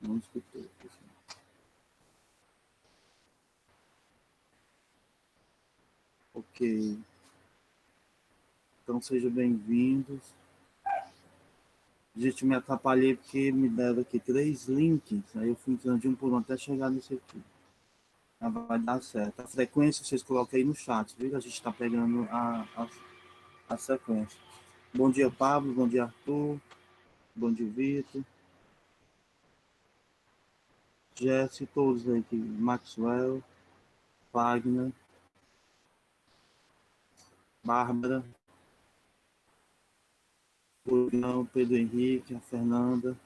Não escutou, pessoal. Ok. Então, sejam bem-vindos. Gente, me atrapalhei porque me deram aqui 3 links, aí eu fui entrando de um por um até chegar nesse aqui. Mas vai dar certo. A frequência vocês colocam aí no chat, viu? A gente está pegando a sequência. Bom dia, Pablo. Bom dia, Arthur. Bom dia, Vitor. Jesse, todos aí aqui. Maxwell, Wagner, Bárbara, Julião, Pedro Henrique, a Fernanda.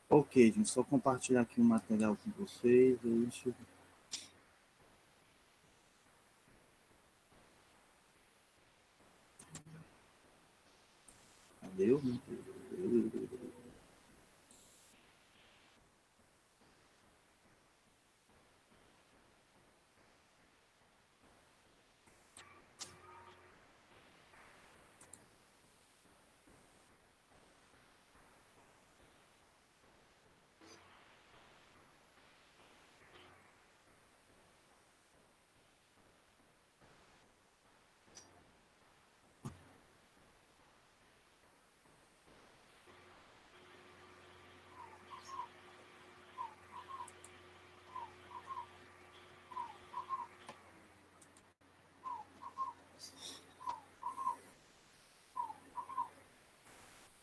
Ok, gente, só compartilhar aqui o material com vocês. Deixa eu... Cadê eu?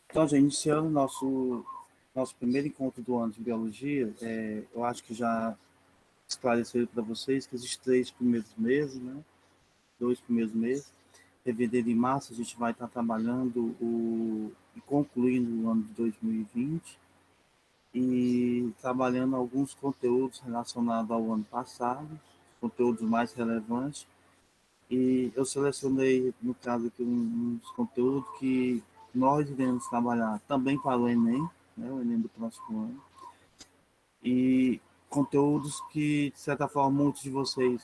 Então, já iniciando nosso primeiro encontro do ano de biologia, eu acho que já esclareceram para vocês que esses 3 primeiros meses, né, 2 primeiros meses, fevereiro e março, a gente vai estar trabalhando e concluindo o ano de 2020 e trabalhando alguns conteúdos relacionados ao ano passado, conteúdos mais relevantes. E eu selecionei, no caso aqui, uns conteúdos que nós iremos trabalhar também para o Enem, né, o Enem do próximo ano, e conteúdos que, de certa forma, muitos de vocês,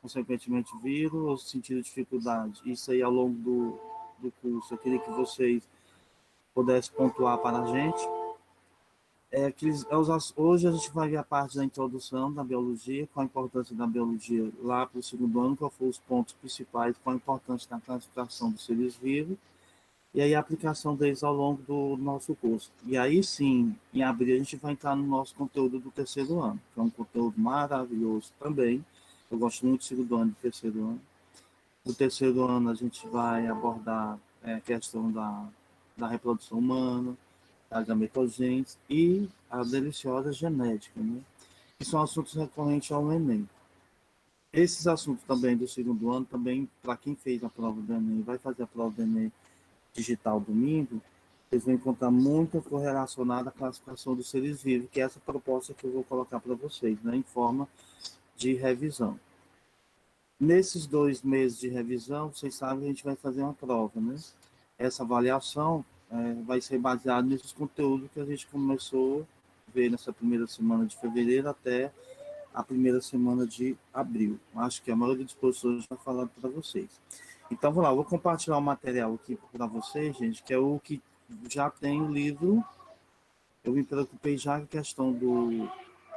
consequentemente, viram ou sentiram dificuldade. Isso aí, ao longo do curso, eu queria que vocês pudessem pontuar para a gente. Hoje a gente vai ver a parte da introdução da biologia, qual a importância da biologia lá para o segundo ano, qual foram os pontos principais, qual a importância da classificação dos seres vivos, e aí a aplicação deles ao longo do nosso curso. E aí sim, em abril, a gente vai entrar no nosso conteúdo do terceiro ano, que é um conteúdo maravilhoso também. Eu gosto muito do segundo ano e do terceiro ano. No terceiro ano, a gente vai abordar a questão da reprodução humana, a gametogênese e a deliciosa genética, né? Que são assuntos recorrentes ao Enem. Esses assuntos também do segundo ano, também, para quem fez a prova do Enem, vai fazer a prova do Enem digital domingo, eles vão encontrar muita correlacionada à classificação dos seres vivos, que é essa proposta que eu vou colocar para vocês, né, em forma de revisão. Nesses 2 meses de revisão, vocês sabem que a gente vai fazer uma prova, né? Essa avaliação vai ser baseada nesses conteúdos que a gente começou a ver nessa primeira semana de fevereiro até a primeira semana de abril. Acho que a maioria dos professores já falaram para vocês. Então, vou lá, vou compartilhar o material aqui para vocês, gente, que é o que já tem o livro. Eu me preocupei já com a questão do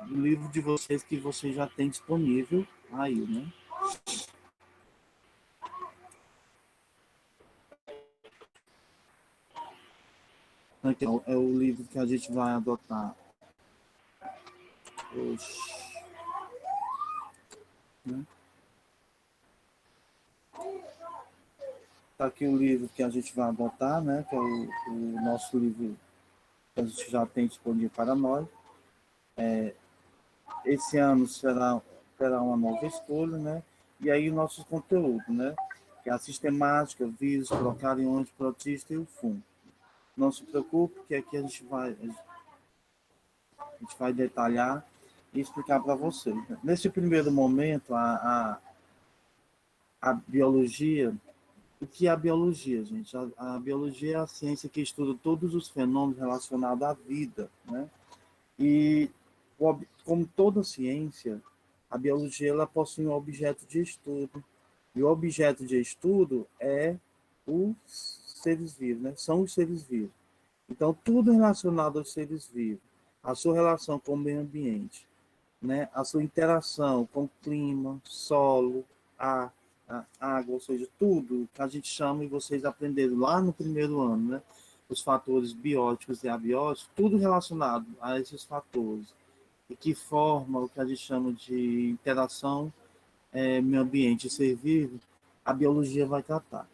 livro de vocês, que vocês já têm disponível aí, né? Então, é o livro que a gente vai adotar hoje, né? Tá aqui o livro que a gente vai adotar, né? Que é o nosso livro que a gente já tem disponível para nós. Esse ano terá uma nova escolha, né? E aí o nosso conteúdo, né? Que é a sistemática, vírus, procariões, protista e o fungo. Não se preocupe, que aqui a gente vai detalhar e explicar para vocês. Né? Nesse primeiro momento, a biologia, o que é a biologia, gente? A biologia é a ciência que estuda todos os fenômenos relacionados à vida, né? E, como toda ciência, a biologia ela possui um objeto de estudo. E o objeto de estudo é os seres vivos, né? São os seres vivos. Então, tudo relacionado aos seres vivos, a sua relação com o meio ambiente, né? A sua interação com o clima, solo, ar, a água, ou seja, tudo que a gente chama, e vocês aprenderam lá no primeiro ano, né? Os fatores bióticos e abióticos, tudo relacionado a esses fatores, e que forma o que a gente chama de interação meio ambiente e ser vivo, a biologia vai tratar.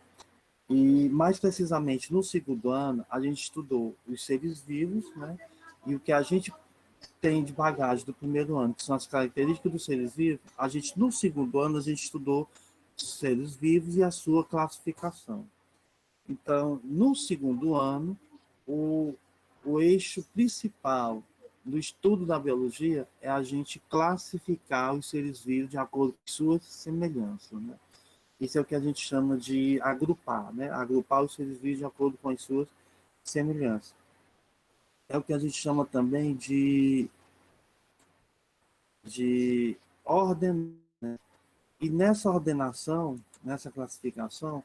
E, mais precisamente, no segundo ano, a gente estudou os seres vivos, né? E o que a gente tem de bagagem do primeiro ano, que são as características dos seres vivos, a gente, no segundo ano, a gente estudou os seres vivos e a sua classificação. Então, no segundo ano, o, o eixo principal do estudo da biologia é a gente classificar os seres vivos de acordo com suas semelhanças, né? Isso é o que a gente chama de agrupar, né? Agrupar os seres vivos de acordo com as suas semelhanças. É o que a gente chama também de ordem. E nessa ordenação, nessa classificação,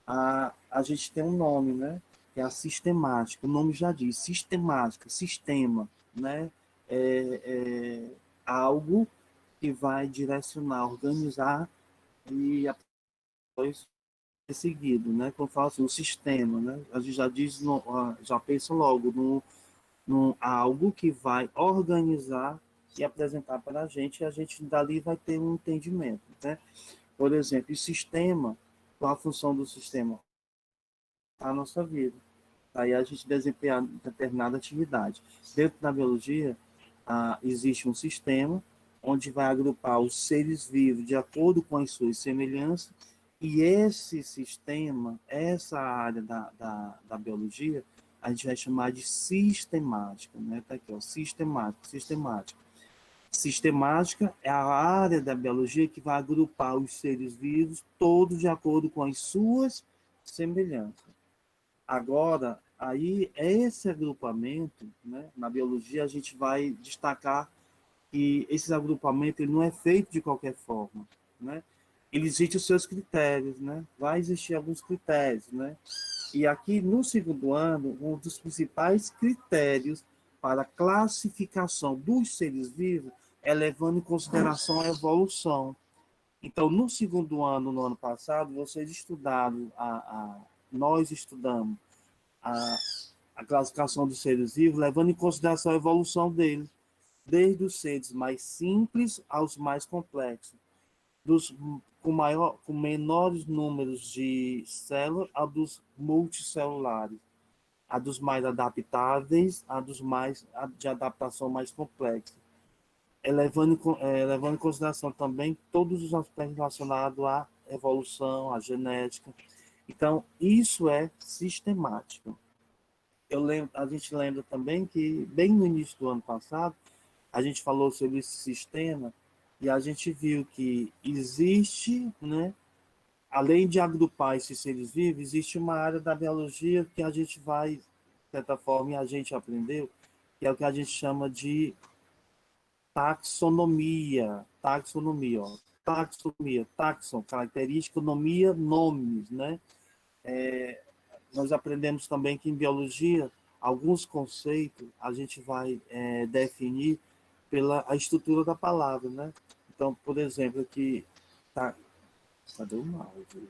a gente tem um nome, né? Que é a sistemática. O nome já diz, sistemática, sistema, né? É algo que vai direcionar, organizar e depois é seguido, né? Como eu falo assim, o sistema, né? A gente já diz, já pensa logo no algo que vai organizar e apresentar para a gente, e a gente dali vai ter um entendimento, né? Por exemplo, o sistema, qual a função do sistema? A nossa vida. Aí a gente desempenha determinada atividade. Dentro da biologia, existe um sistema onde vai agrupar os seres vivos de acordo com as suas semelhanças, e esse sistema, essa área da biologia, a gente vai chamar de sistemática, né? Tá aqui, ó, sistemática. Sistemática é a área da biologia que vai agrupar os seres vivos todos de acordo com as suas semelhanças. Agora, aí esse agrupamento, né, na biologia a gente vai destacar que esse agrupamento ele não é feito de qualquer forma, né? Ele existe os seus critérios, né? Vai existir alguns critérios, né? E aqui no segundo ano, um dos principais critérios para a classificação dos seres vivos é levando em consideração a evolução. Então, no segundo ano, no ano passado, vocês estudaram, nós estudamos a, a classificação dos seres vivos, levando em consideração a evolução deles, desde os seres mais simples aos mais complexos, dos com menores números de células a dos multicelulares, a dos mais adaptáveis, a dos mais de adaptação mais complexa, levando em consideração também todos os aspectos relacionados à evolução, à genética. Então, isso é sistemático. A gente lembra também que, bem no início do ano passado, a gente falou sobre esse sistema e a gente viu que existe, né, além de agrupar esses seres vivos, existe uma área da biologia que a gente vai, de certa forma, e a gente aprendeu, que é o que a gente chama de taxonomia. Taxonomia, ó. Taxonomia, taxon, característica, nomia, nomes, né? Nós aprendemos também que em biologia, alguns conceitos a gente vai definir pela a estrutura da palavra, né? Então, por exemplo, aqui, tá, cadê o áudio?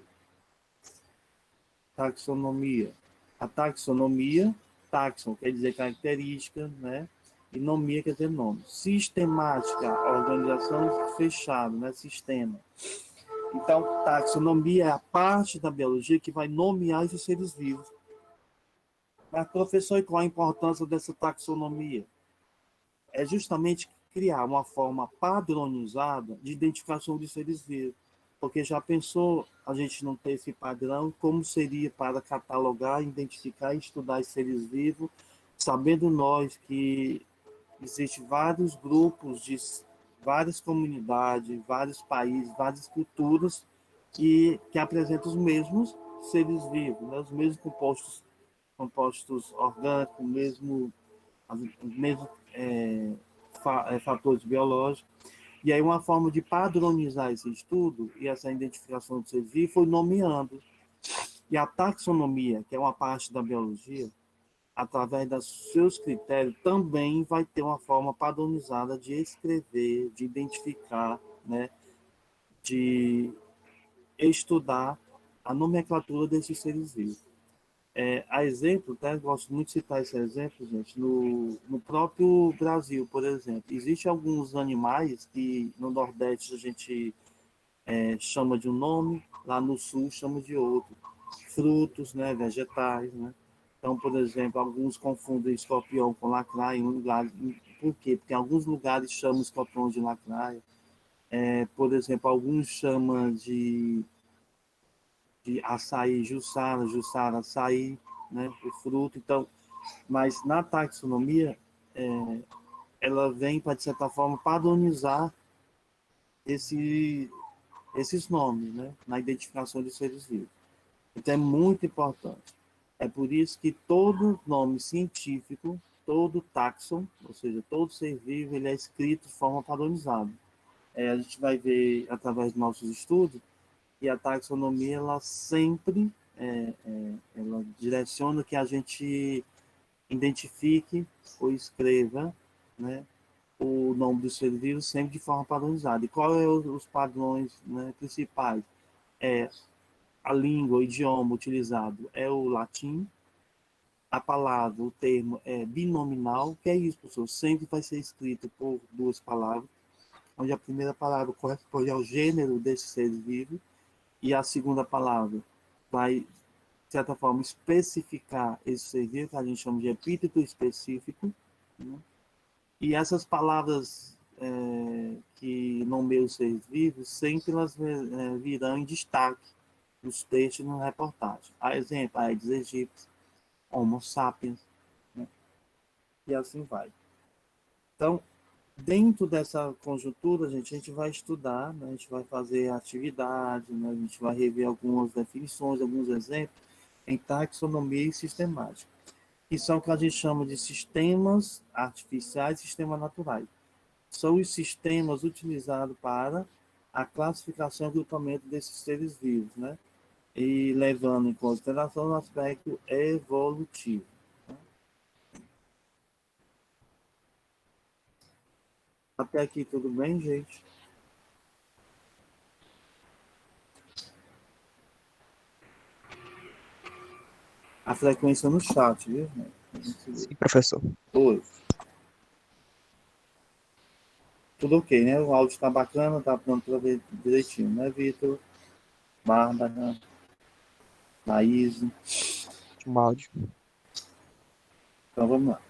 Taxonomia. A taxonomia, taxon quer dizer característica, né? E nomia quer dizer nome. Sistemática, organização fechada, né? Sistema. Então, taxonomia é a parte da biologia que vai nomear esses seres vivos. Mas, professor, e qual a importância dessa taxonomia? É justamente criar uma forma padronizada de identificação de seres vivos. Porque já pensou a gente não ter esse padrão, como seria para catalogar, identificar e estudar os seres vivos, sabendo nós que existem vários grupos de várias comunidades, vários países, várias culturas que apresentam os mesmos seres vivos, né? Os mesmos compostos orgânicos, mesmo fatores biológicos. E aí uma forma de padronizar esse estudo e essa identificação do ser vivo foi nomeando. E a taxonomia, que é uma parte da biologia, através dos seus critérios, também vai ter uma forma padronizada de escrever, de identificar, né, de estudar a nomenclatura desses seres vivos. A exemplo, tá? Eu gosto muito de citar esse exemplo, gente, no próprio Brasil, por exemplo. Existem alguns animais que no Nordeste a gente chama de um nome, lá no Sul chama de outro. Frutos, né, vegetais, né? Então, por exemplo, alguns confundem escorpião com lacraia em um lugar. Por quê? Porque em alguns lugares chamam escorpião de lacraia. Por exemplo, alguns chamam de açaí, jussara, jussara, açaí, né, o fruto. Então, mas na taxonomia, ela vem para, de certa forma, padronizar esse, esses nomes, né, na identificação de seres vivos. Então, é muito importante. É por isso que todo nome científico, todo taxon, ou seja, todo ser vivo, ele é escrito de forma padronizada. A gente vai ver, através dos nossos estudos, que a taxonomia, ela sempre ela direciona que a gente identifique ou escreva, né, o nome do ser vivo sempre de forma padronizada. E qual é os padrões, né, principais? É a língua, o idioma utilizado é o latim, a palavra, o termo é binominal, que é isso, professor? Sempre vai ser escrito por duas palavras, onde a primeira palavra corresponde ao gênero desse ser vivo e a segunda palavra vai, de certa forma, especificar esse ser vivo, que a gente chama de epíteto específico, né? E essas palavras que nomeiam os seres vivos, sempre elas virão em destaque nos textos e na reportagem. A exemplo, Aedes aegypti, Homo sapiens, né? E assim vai. Então, dentro dessa conjuntura, a gente vai estudar, né? A gente vai fazer atividade, né? A gente vai rever algumas definições, alguns exemplos em taxonomia e sistemática, que são o que a gente chama de sistemas artificiais e sistemas naturais. São os sistemas utilizados para a classificação e agrupamento desses seres vivos, né? E levando em consideração o aspecto evolutivo. Até aqui tudo bem, gente? A frequência no chat, viu? Sim, professor. Oi. Tudo ok, né? O áudio tá bacana, tá pronto para ver direitinho, né, Vitor? Bárbara, Laís. Último áudio. Então vamos lá.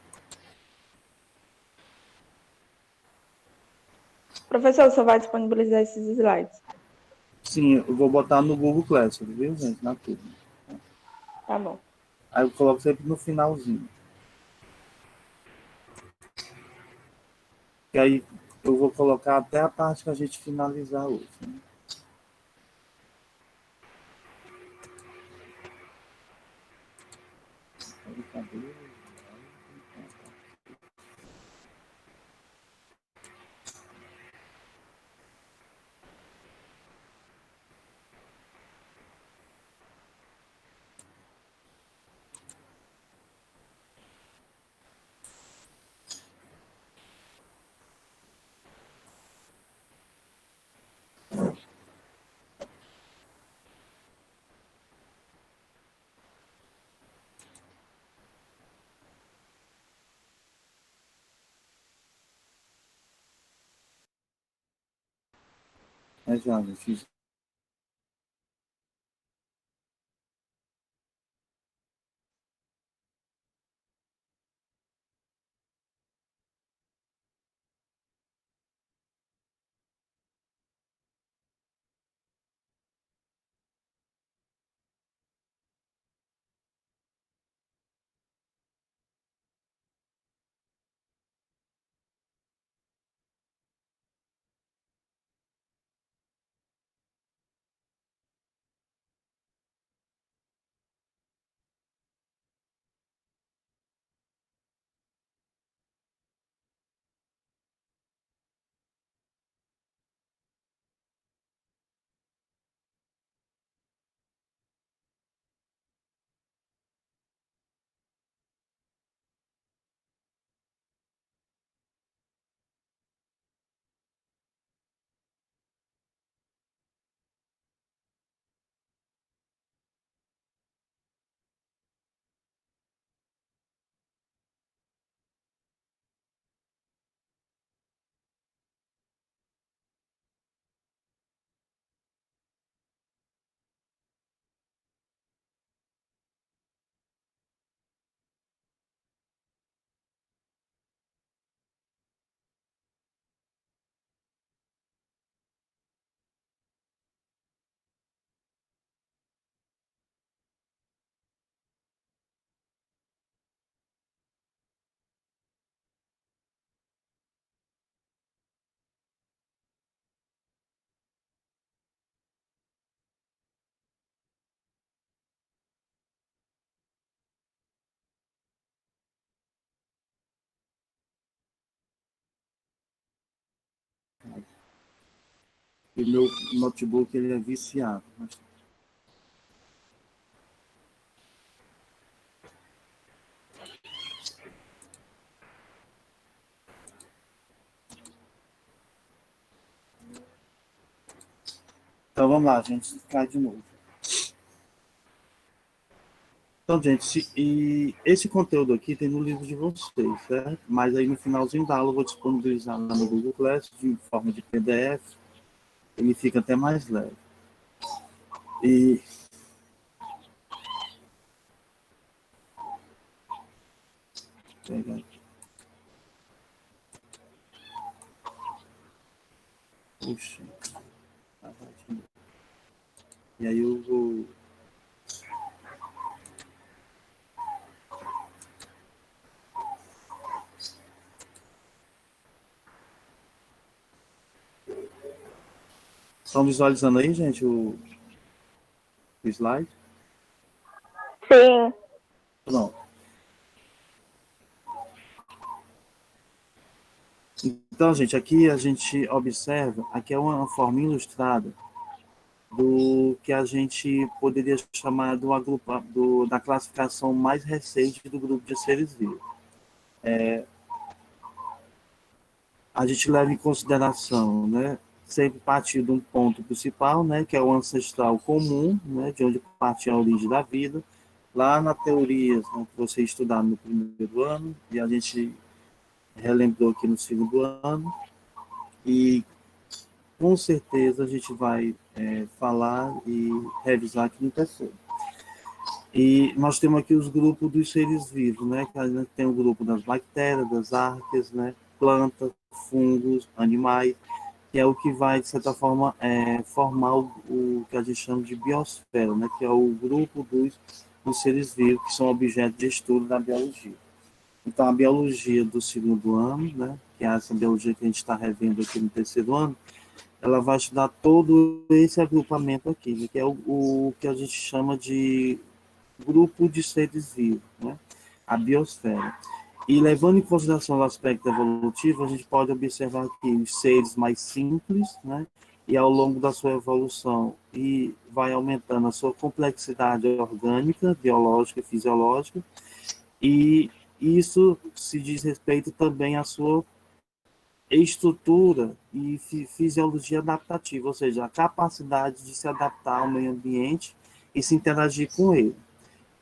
Professor, você vai disponibilizar esses slides? Sim, eu vou botar no Google Classroom, viu, gente? Na turma. Tá bom. Aí eu coloco sempre no finalzinho. Que aí eu vou colocar até a parte que a gente finalizar hoje. Né? Já, gente. E meu notebook ele é viciado. Então vamos lá, gente, cai de novo. Então, gente, e esse conteúdo aqui tem no livro de vocês, certo? Mas aí no finalzinho da aula eu vou disponibilizar lá no Google Class de forma de PDF. Ele fica até mais leve. E pegar aqui. Puxa. E aí eu vou. Estão visualizando aí, gente, o slide? Sim. Pronto. Então, gente, aqui a gente observa, aqui é uma forma ilustrada do que a gente poderia chamar da classificação mais recente do grupo de seres vivos. A gente leva em consideração, né, sempre partir de um ponto principal, né, que é o ancestral comum, né, de onde parte a origem da vida, lá na teoria, né, que você estudar no primeiro ano, e a gente relembrou aqui no segundo ano, e com certeza a gente vai falar e revisar aqui no terceiro. E nós temos aqui os grupos dos seres vivos, né? Que a gente tem o grupo das bactérias, das arqueias, né? Plantas, fungos, animais, que é o que vai, de certa forma, formar o que a gente chama de biosfera, né? Que é o grupo dos seres vivos, que são objeto de estudo da biologia. Então, a biologia do segundo ano, né? Que é essa biologia que a gente está revendo aqui no terceiro ano, ela vai estudar todo esse agrupamento aqui, né? Que é o que a gente chama de grupo de seres vivos, né? A biosfera. E levando em consideração o aspecto evolutivo, a gente pode observar que os seres mais simples, né? E ao longo da sua evolução, e vai aumentando a sua complexidade orgânica, biológica e fisiológica, e isso se diz respeito também à sua estrutura e fisiologia adaptativa, ou seja, a capacidade de se adaptar ao meio ambiente e se interagir com ele.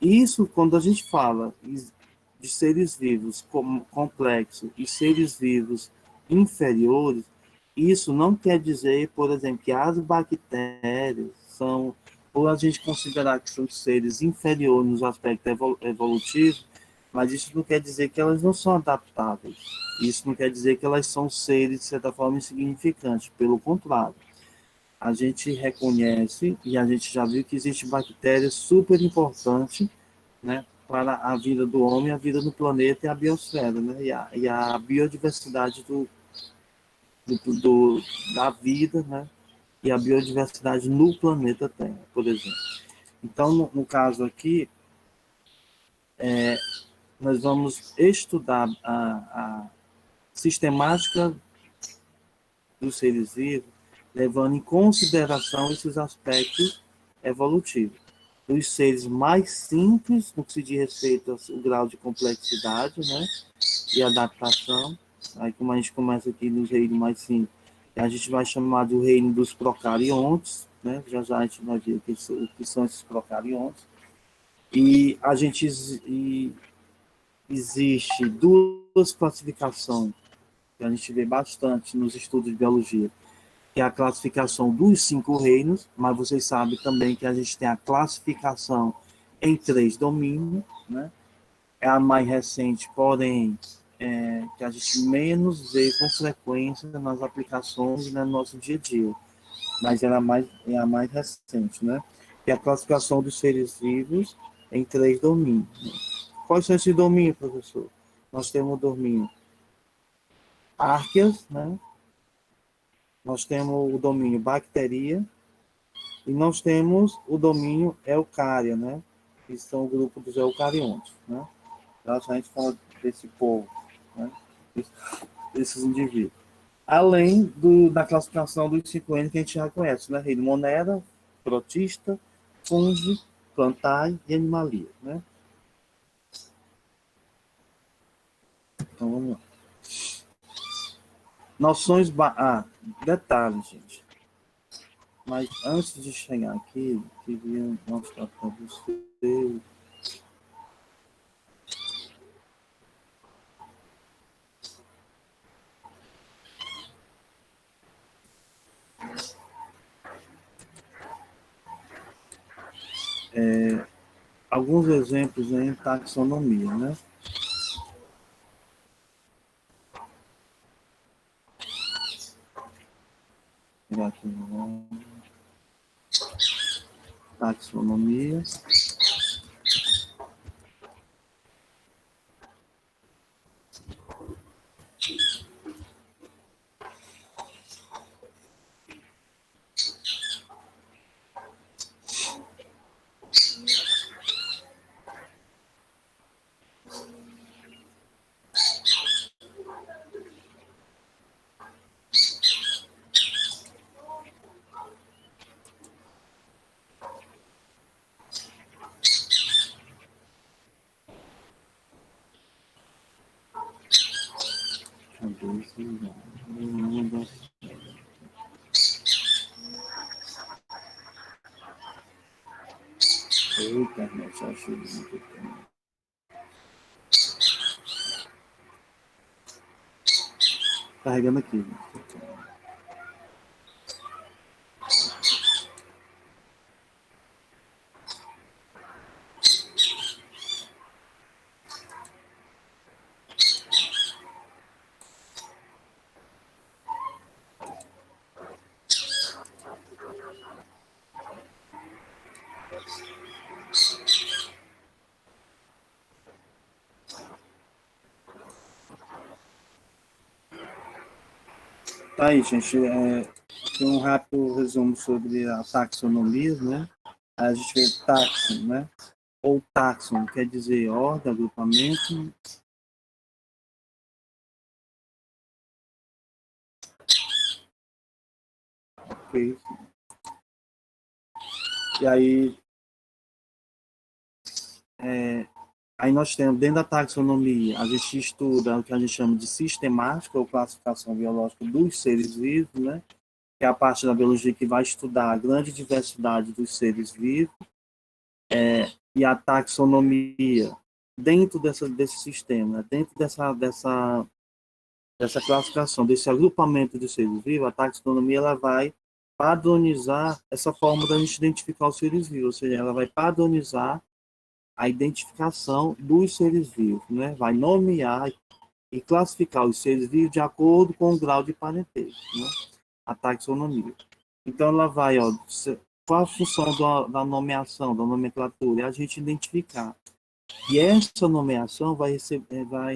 Isso, quando a gente fala de seres vivos complexos e seres vivos inferiores, isso não quer dizer, por exemplo, que as bactérias são, ou a gente considerar que são seres inferiores nos aspectos evolutivos, mas isso não quer dizer que elas não são adaptáveis. Isso não quer dizer que elas são seres, de certa forma, insignificantes. Pelo contrário, a gente reconhece e a gente já viu que existe bactérias super importantes, né, para a vida do homem, a vida no planeta e a biosfera, né, e a biodiversidade da vida, né, e a biodiversidade no planeta Terra, por exemplo. Então, no caso aqui, nós vamos estudar a sistemática dos seres vivos, levando em consideração esses aspectos evolutivos. Dos seres mais simples, no que se diz respeito ao grau de complexidade, né, e adaptação. Aí, como a gente começa aqui nos reinos mais simples, a gente vai chamar do reino dos procariontes, né, já a gente vai ver o que são esses procariontes. E a gente existe duas classificações que a gente vê bastante nos estudos de biologia, que é a classificação dos 5 reinos, mas vocês sabem também que a gente tem a classificação em 3 domínios, né? É a mais recente, porém, que a gente menos vê com frequência nas aplicações e no nosso dia a dia, mas é a mais recente, né? Que é a classificação dos seres vivos em 3 domínios. Quais são esses domínios, professor? Nós temos o domínio Arqueas, né? Nós temos o domínio Bacteria e nós temos o domínio Eucária, né? Que são o grupo dos eucariontes, né? Então, a gente fala desse povo, né? Desses indivíduos. além da classificação dos 5N que a gente já conhece, né? Reino Monera, Protista, Fungi, Plantae e Animalia, né? Então vamos lá. Noções. Detalhe, gente. Mas antes de chegar aqui, eu queria mostrar para vocês. Alguns exemplos em taxonomia, né? Pegar aqui, taxonomia. Cadê esse lugar? Eita, internet, ajuda. Carregando aqui. Tá aí, gente. Tem um rápido resumo sobre a taxonomia, né? A gente vê taxon, né? Ou taxon quer dizer ordem, agrupamento. Ok. E aí nós temos, dentro da taxonomia, a gente estuda o que a gente chama de sistemática ou classificação biológica dos seres vivos, né? Que é a parte da biologia que vai estudar a grande diversidade dos seres vivos, e a taxonomia dentro desse sistema, né? Dentro dessa classificação, desse agrupamento de seres vivos, a taxonomia ela vai padronizar essa forma da gente identificar os seres vivos, ou seja, ela vai padronizar a identificação dos seres vivos, né? Vai nomear e classificar os seres vivos de acordo com o grau de parentesco, né? A taxonomia. Então, ela vai, qual a função da nomeação, da nomenclatura? É a gente identificar. E essa nomeação vai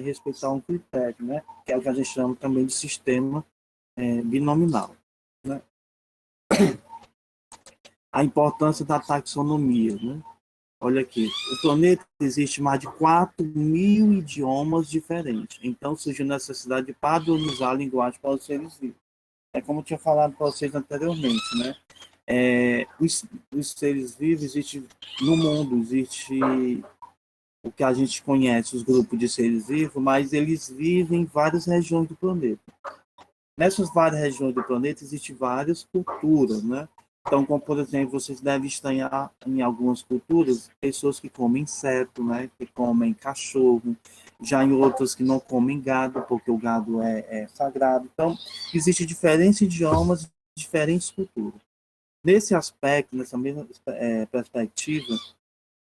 respeitar um critério, né? Que é o que a gente chama também de sistema binominal, né? A importância da taxonomia, né? Olha aqui, o planeta existe mais de 4.000 idiomas diferentes. Então, surgiu a necessidade de padronizar a linguagem para os seres vivos. É como eu tinha falado para vocês anteriormente, né? Os seres vivos existem no mundo, existe o que a gente conhece, os grupos de seres vivos, mas eles vivem em várias regiões do planeta. Nessas várias regiões do planeta existem várias culturas, né? Então, como por exemplo, vocês devem estranhar em algumas culturas pessoas que comem inseto, né? Que comem cachorro, já em outras que não comem gado, porque o gado é sagrado. Então, existem diferentes idiomas, diferentes culturas. Nesse aspecto, nessa mesma perspectiva,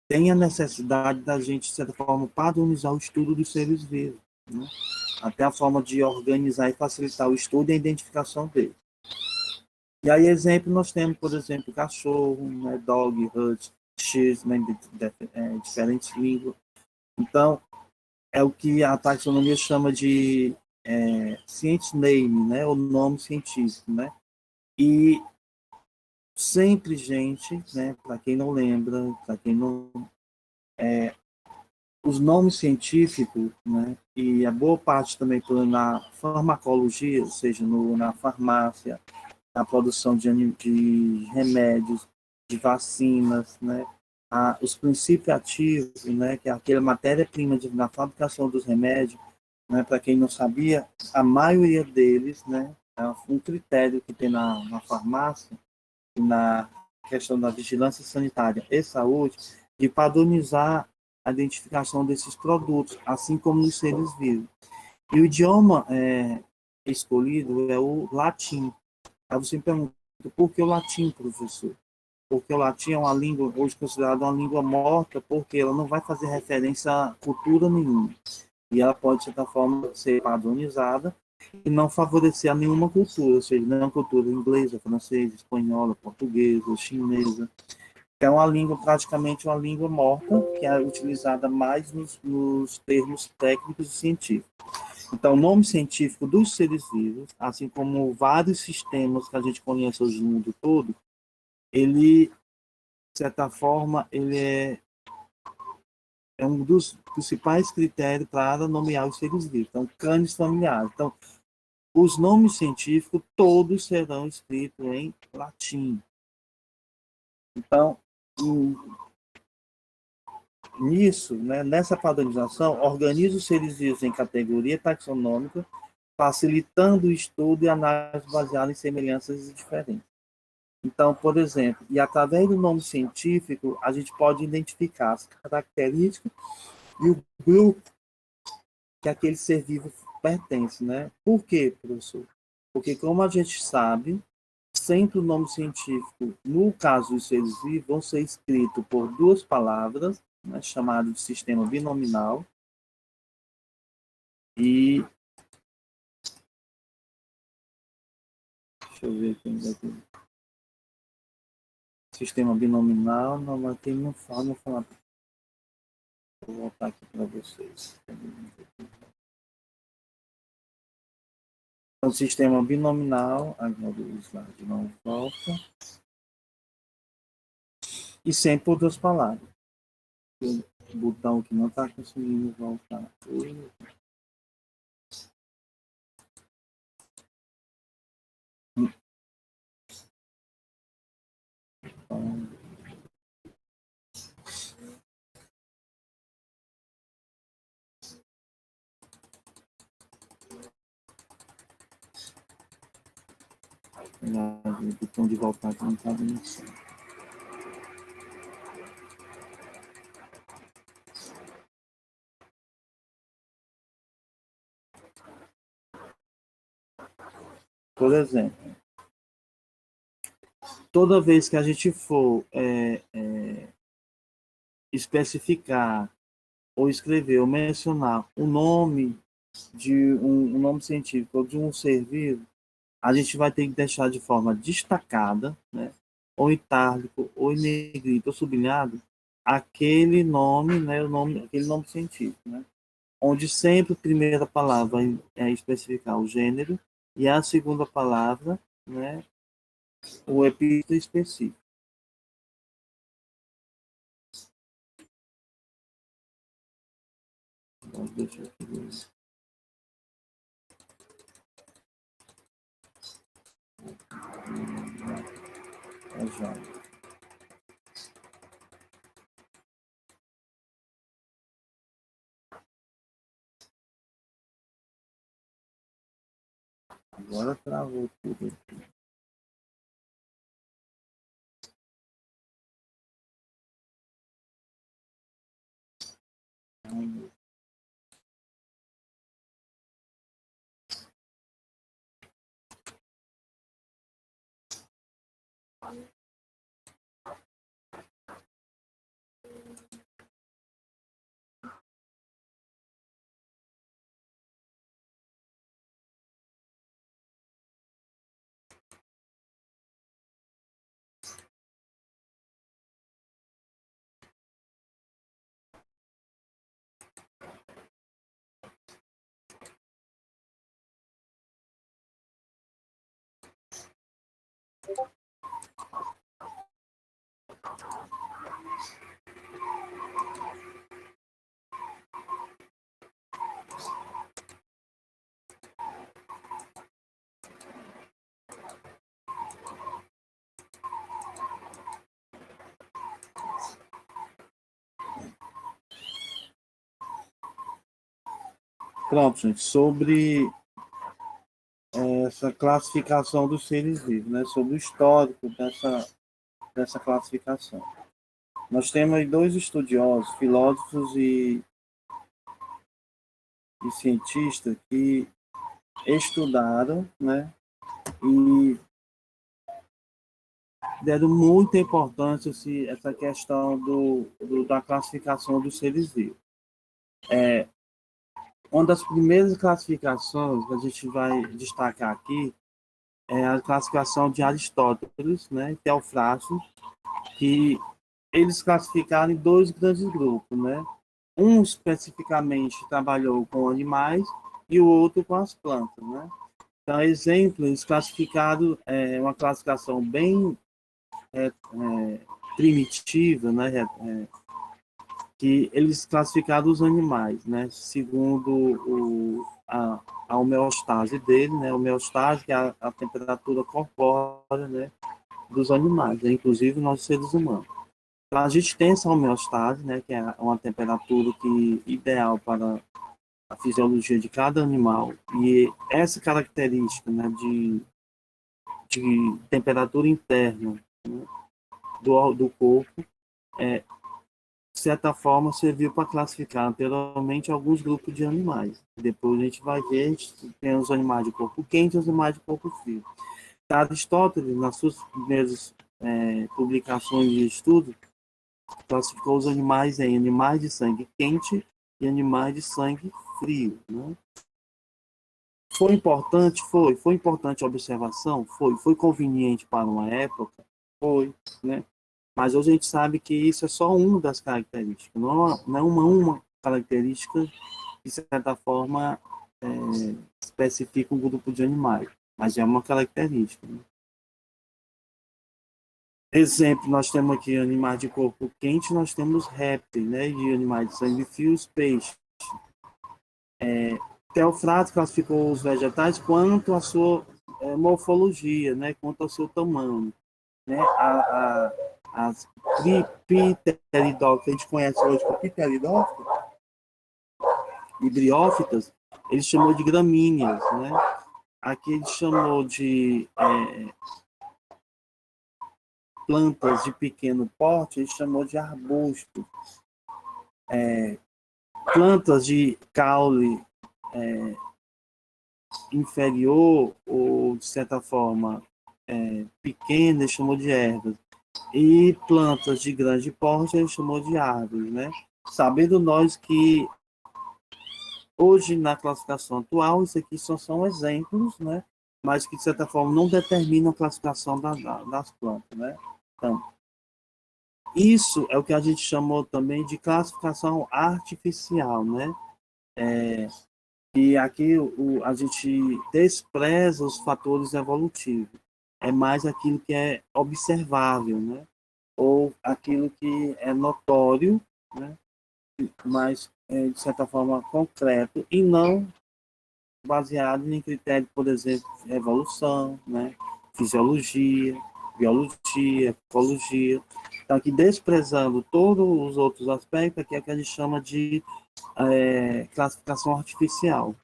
tem a necessidade da gente, de certa forma, padronizar o estudo dos seres vivos, né? Até a forma de organizar e facilitar o estudo e a identificação deles. E aí, exemplo, nós temos, por exemplo, cachorro, né, dog, hut, x, né, diferentes línguas. Então, é o que a taxonomia chama de science name, né, o nome científico, né? E sempre, gente, né, para quem não lembra, para quem não os nomes científicos, né, e a boa parte também na farmacologia, ou seja, na farmácia, na produção de remédios, de vacinas, né, os princípios ativos, né, que é aquela matéria-prima na fabricação dos remédios, né, para quem não sabia, a maioria deles, né, é um critério que tem na farmácia, na questão da vigilância sanitária e saúde, de padronizar a identificação desses produtos, assim como nos seres vivos. E o idioma escolhido é o latim. Aí você me pergunta, por que o latim, professor? Porque o latim é uma língua hoje considerada uma língua morta, porque ela não vai fazer referência a cultura nenhuma. E ela pode, de certa forma, ser padronizada e não favorecer a nenhuma cultura, ou seja, não a cultura inglesa, francesa, espanhola, portuguesa, chinesa. É uma língua, praticamente uma língua morta, que é utilizada mais nos termos técnicos e científicos. Então, o nome científico dos seres vivos, assim como vários sistemas que a gente conhece hoje no mundo todo, ele, de certa forma, ele é um dos principais critérios para nomear os seres vivos. Então, cães familiares. Então, os nomes científicos todos serão escritos em latim. Então, nisso, né, nessa padronização, organiza os seres vivos em categoria taxonômica, facilitando o estudo e análise baseada em semelhanças e diferenças. Então, por exemplo, e através do nome científico, a gente pode identificar as características e o grupo que aquele ser vivo pertence, né? Por quê, professor? Porque, como a gente sabe, sempre o nome científico, no caso dos seres vivos, vão ser escritos por duas palavras, né, chamado de sistema binominal, e deixa eu ver aqui. Sistema binominal, não, aqui não fala, não fala. Vou voltar aqui para vocês. O sistema binominal, agora o slide não volta, e sempre por duas palavras. O botão que não está conseguindo voltar. Então, o botão de voltar aqui não está dando certo. Por exemplo, toda vez que a gente for especificar ou escrever ou mencionar o nome de um nome científico ou de um ser vivo, a gente vai ter que deixar de forma destacada, né, ou itálico, ou em negrito, ou sublinhado, aquele nome, né, aquele nome científico, né, onde sempre a primeira palavra é especificar o gênero e a segunda palavra, né, o epíteto específico. Então, deixa eu ver. Já. Agora travou tudo. Pronto, gente, sobre essa classificação dos seres vivos, né? Sobre o histórico dessa classificação. Nós temos aí dois estudiosos, filósofos e cientistas que estudaram, né? E deram muita importância essa questão da classificação dos seres vivos. Uma das primeiras classificações que a gente vai destacar aqui é a classificação de Aristóteles, né, e Teofrasto, que eles classificaram em dois grandes grupos, né? Um especificamente trabalhou com animais e o outro com as plantas, né? Então, exemplo, eles classificaram uma classificação bem primitiva, né? Que eles classificaram os animais, né? Segundo a homeostase dele, né? A homeostase que é a temperatura corpórea, né? Dos animais, né? Inclusive nós seres humanos. Então, a gente tem essa homeostase, né? Que é uma temperatura ideal para a fisiologia de cada animal. E essa característica, né? De temperatura interna, né, do corpo, de certa forma, serviu para classificar anteriormente alguns grupos de animais. Depois a gente vai ver, a gente tem os animais de corpo quente e os animais de corpo frio. Aristóteles, nas suas primeiras publicações de estudo, classificou os animais em animais de sangue quente e animais de sangue frio. Né? Foi importante? Foi importante a observação? Foi conveniente para uma época? Foi, né? Mas hoje a gente sabe que isso é só uma das características, não é uma característica que, de certa forma, especifica um grupo de animais, mas é uma característica. Né? Exemplo, nós temos aqui animais de corpo quente, nós temos répteis, né? De animais de sangue frio, os peixes. Teofrasto classificou os vegetais quanto à sua morfologia, né? Quanto ao seu tamanho. Né? As pteridófitas, que a gente conhece hoje como pteridófitas, e briófitas, ele chamou de gramíneas, né? Aqui ele chamou de plantas de pequeno porte, ele chamou de arbustos. Plantas de caule inferior ou, de certa forma, pequena, ele chamou de ervas. E plantas de grande porte, ele chamou de árvores, né? Sabendo nós que hoje, na classificação atual, isso aqui só são exemplos, né? Mas que, de certa forma, não determinam a classificação das plantas, né? Então, isso é o que a gente chamou também de classificação artificial, né? E aqui a gente despreza os fatores evolutivos. É mais aquilo que é observável, né? Ou aquilo que é notório, né? Mas, de certa forma, concreto e não baseado em critérios, por exemplo, de evolução, né? Fisiologia, biologia, ecologia. Então, aqui desprezando todos os outros aspectos, aqui é o que a gente chama de classificação artificial.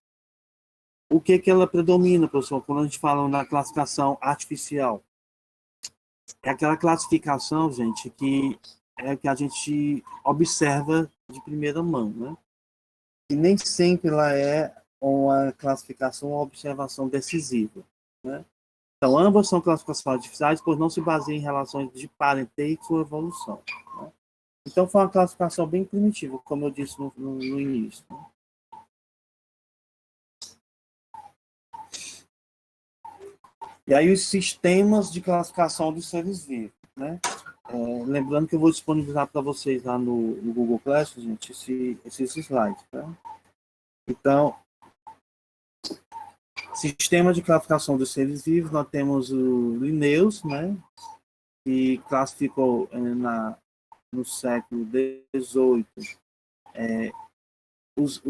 O que ela predomina, professor, quando a gente fala na classificação artificial? É aquela classificação, gente, que é que a gente observa de primeira mão, né? E nem sempre ela é uma classificação ou observação decisiva, né? Então, ambas são classificações artificiais, pois não se baseiam em relações de parentesco ou evolução. Né? Então, foi uma classificação bem primitiva, como eu disse no início. Né? E aí, os sistemas de classificação dos seres vivos. Né? Lembrando que eu vou disponibilizar para vocês lá no Google Classroom, gente, esses slides. Tá? Então, sistema de classificação dos seres vivos, nós temos o Linnaeus, né, que classificou no século XVIII os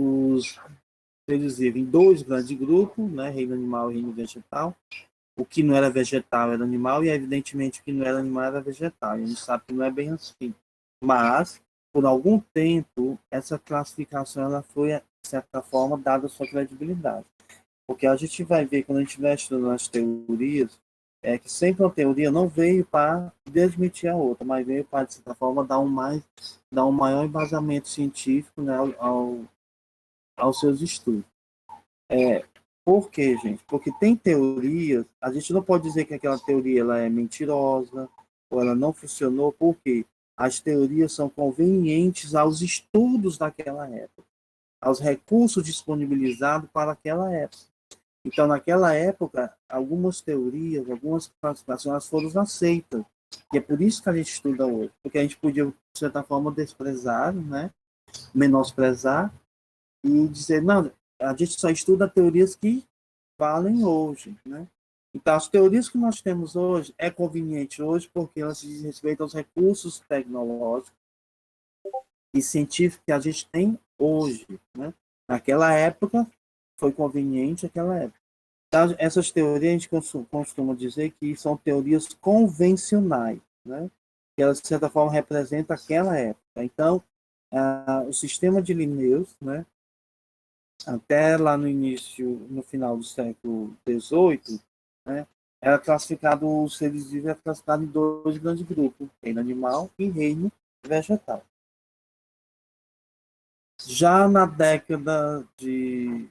seres vivos em dois grandes grupos, né, reino animal e reino vegetal. O que não era vegetal era animal e, evidentemente, o que não era animal era vegetal. E a gente sabe que não é bem assim. Mas por algum tempo, essa classificação ela foi, de certa forma, dada sua credibilidade. Porque a gente vai ver, quando a gente vai estudando as teorias, é que sempre uma teoria não veio para desmentir a outra, mas veio para, de certa forma, dar um maior embasamento científico, né, aos seus estudos. Por quê, gente? Porque tem teorias, a gente não pode dizer que aquela teoria ela é mentirosa ou ela não funcionou, porque as teorias são convenientes aos estudos daquela época, aos recursos disponibilizados para aquela época. Então, naquela época, algumas teorias, algumas classificações foram aceitas. E é por isso que a gente estuda hoje, porque a gente podia, de certa forma, desprezar, né? Menosprezar e dizer, não, a gente só estuda teorias que valem hoje, né? Então, as teorias que nós temos hoje é conveniente hoje porque elas dizem respeito aos recursos tecnológicos e científicos que a gente tem hoje, né? Naquela época, foi conveniente aquela época. Então, essas teorias, a gente costuma dizer que são teorias convencionais, né? Que elas, de certa forma, representam aquela época. Então, o sistema de Linnaeus, né? Até lá no início, no final do século XVIII, né, era classificado, os seres vivos era classificado em dois grandes grupos, reino animal e reino vegetal. Já na década de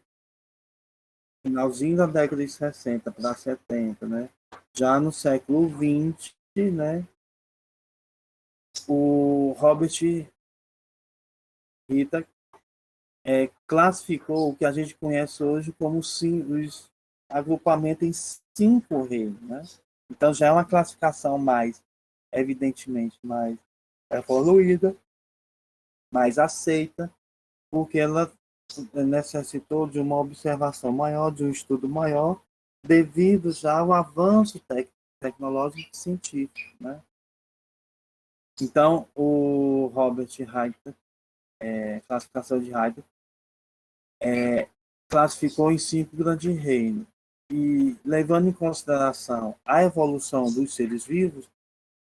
finalzinho da década de 60 para 70, né, já no século XX, né, o Robert Ritter classificou o que a gente conhece hoje como os agrupamento em 5 reinos, né? Então já é uma classificação mais, evidentemente, mais evoluída, mais aceita, porque ela necessitou de uma observação maior, de um estudo maior, devido já ao avanço tecnológico e científico, né? Então, o Robert Reiter, classificação de Reiter, classificou em 5 grandes reinos. E, levando em consideração a evolução dos seres vivos,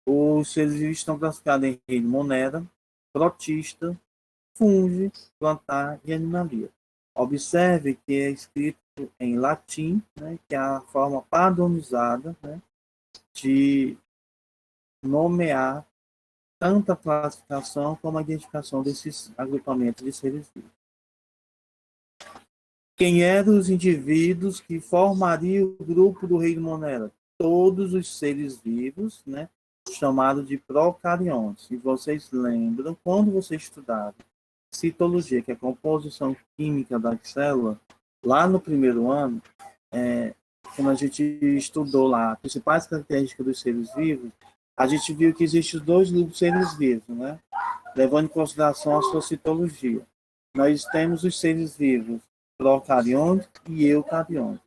os seres vivos estão classificados em reino monera, protista, fungi, plantar e animalia. Observe que é escrito em latim, né, que é a forma padronizada, né, de nomear tanto a classificação como a identificação desses agrupamentos de seres vivos. Quem eram os indivíduos que formariam o grupo do reino monera? Todos os seres vivos, né, chamados de procariontes. E vocês lembram, quando você estudava citologia, que é a composição química da célula, lá no primeiro ano, quando a gente estudou lá as principais características dos seres vivos, a gente viu que existem os dois grupos de seres vivos, né? Levando em consideração a sua citologia. Nós temos os seres vivos procarionte e eucarionte.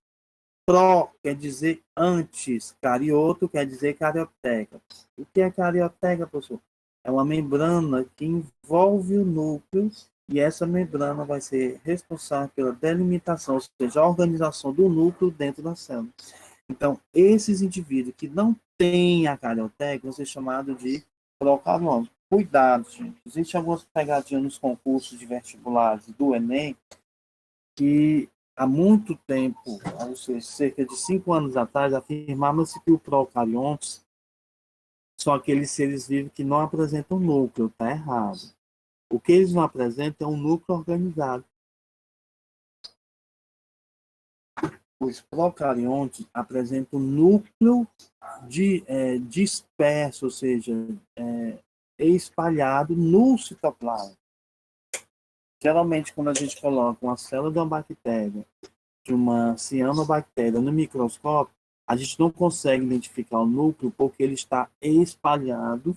Pró quer dizer antes, carioto quer dizer carioteca. O que é carioteca, professor? É uma membrana que envolve o núcleo e essa membrana vai ser responsável pela delimitação, ou seja, a organização do núcleo dentro da célula. Então, esses indivíduos que não têm a carioteca vão ser chamados de procarionte. Cuidado, gente. Existem algumas pegadinhas nos concursos de vestibulares do Enem que há muito tempo, ou seja, cerca de 5 anos atrás, afirmava-se que os procariontes são aqueles seres vivos que não apresentam núcleo. Está errado. O que eles não apresentam é um núcleo organizado. Os procariontes apresentam núcleo disperso, ou seja, espalhado no citoplasma. Geralmente, quando a gente coloca uma célula de uma bactéria, de uma cianobactéria no microscópio, a gente não consegue identificar o núcleo porque ele está espalhado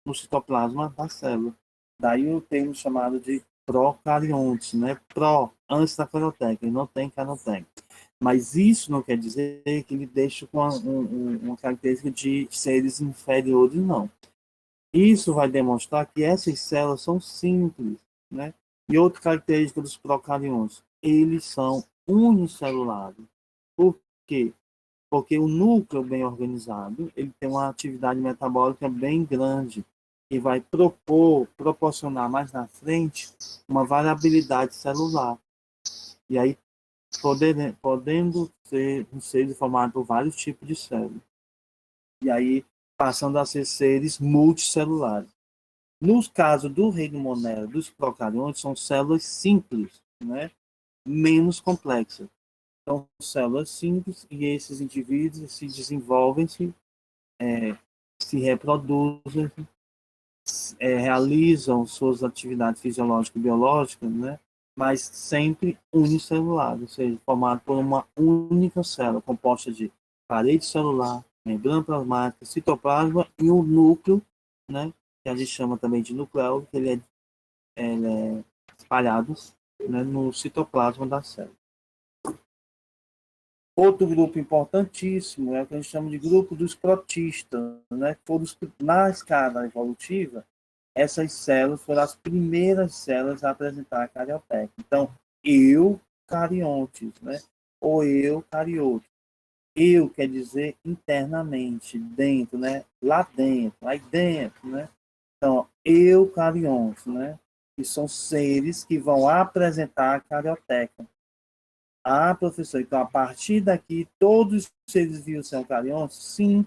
no citoplasma da célula. Daí o termo chamado de procariontes, né? Pro, antes da carioteca, ele não tem carioteca. Mas isso não quer dizer que ele deixa com uma característica de seres inferiores, não. Isso vai demonstrar que essas células são simples, né? E outra característica dos procariontes, eles são unicelulares. Por quê? Porque o núcleo bem organizado, ele tem uma atividade metabólica bem grande. e vai proporcionar mais na frente uma variabilidade celular. E aí, podendo ser formado por vários tipos de células. E aí, passando a ser seres multicelulares. Nos casos do reino Monera, dos procariontes, são células simples, né? Menos complexas. São células simples e esses indivíduos se desenvolvem, se reproduzem, realizam suas atividades fisiológicas e biológicas, né? Mas sempre unicelular, ou seja, formado por uma única célula, composta de parede celular, membrana plasmática, citoplasma e um núcleo, né? Que a gente chama também de nucleolo, que ele é espalhado, né, no citoplasma da célula. Outro grupo importantíssimo é o que a gente chama de grupo dos protistas, né? Todos na escala evolutiva, essas células foram as primeiras células a apresentar a carioteca. Então, eucariontes, né? Ou eucariote. Eu quer dizer internamente, dentro, né? Lá dentro, aí dentro, né? Então, eucariontes, né? Que são seres que vão apresentar a carioteca. Ah, professor, então a partir daqui todos os seres vivos são eucariontes? Sim.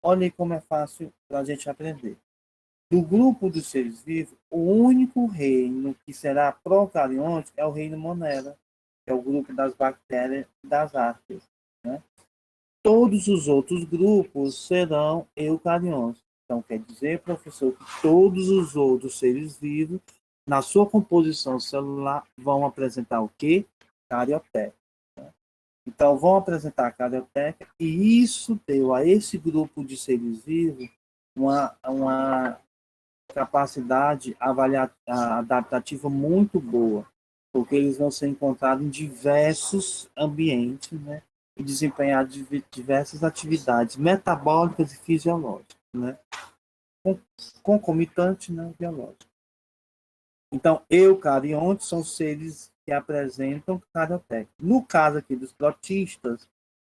Olha aí como é fácil para a gente aprender. Do grupo dos seres vivos, o único reino que será procarionte é o reino Monera, que é o grupo das bactérias das arqueias, né? Todos os outros grupos serão eucariontes. Então, quer dizer, professor, que todos os outros seres vivos, na sua composição celular, vão apresentar o quê? Carioteca. Então, vão apresentar a carioteca e isso deu a esse grupo de seres vivos uma capacidade adaptativa muito boa, porque eles vão ser encontrados em diversos ambientes, né? E desempenhar diversas atividades metabólicas e fisiológicas, né? Concomitante, né? Biológico. Então, eucariontes são seres que apresentam carioteca. No caso aqui dos protistas,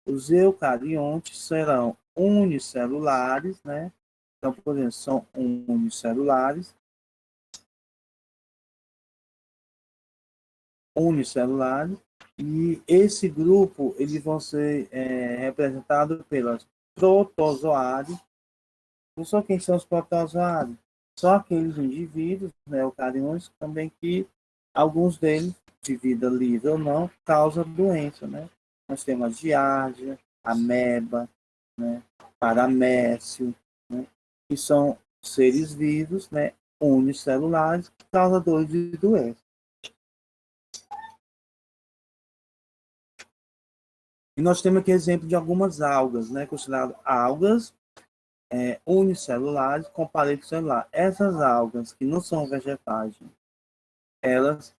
os eucariontes serão unicelulares, né? Então, por exemplo, são unicelulares, e esse grupo eles vão ser representados pelas protozoários. Não são quem são os protozoários? São aqueles indivíduos, né, eucariontes, também que alguns deles, de vida livre ou não, causam doença, né? Nós temos a giardia, ameba, né, paramécio, né, que são seres vivos, né, unicelulares, causadores de doença. E nós temos aqui exemplo de algumas algas, né, consideradas algas unicelulares com parede celular. Essas algas que não são vegetais, elas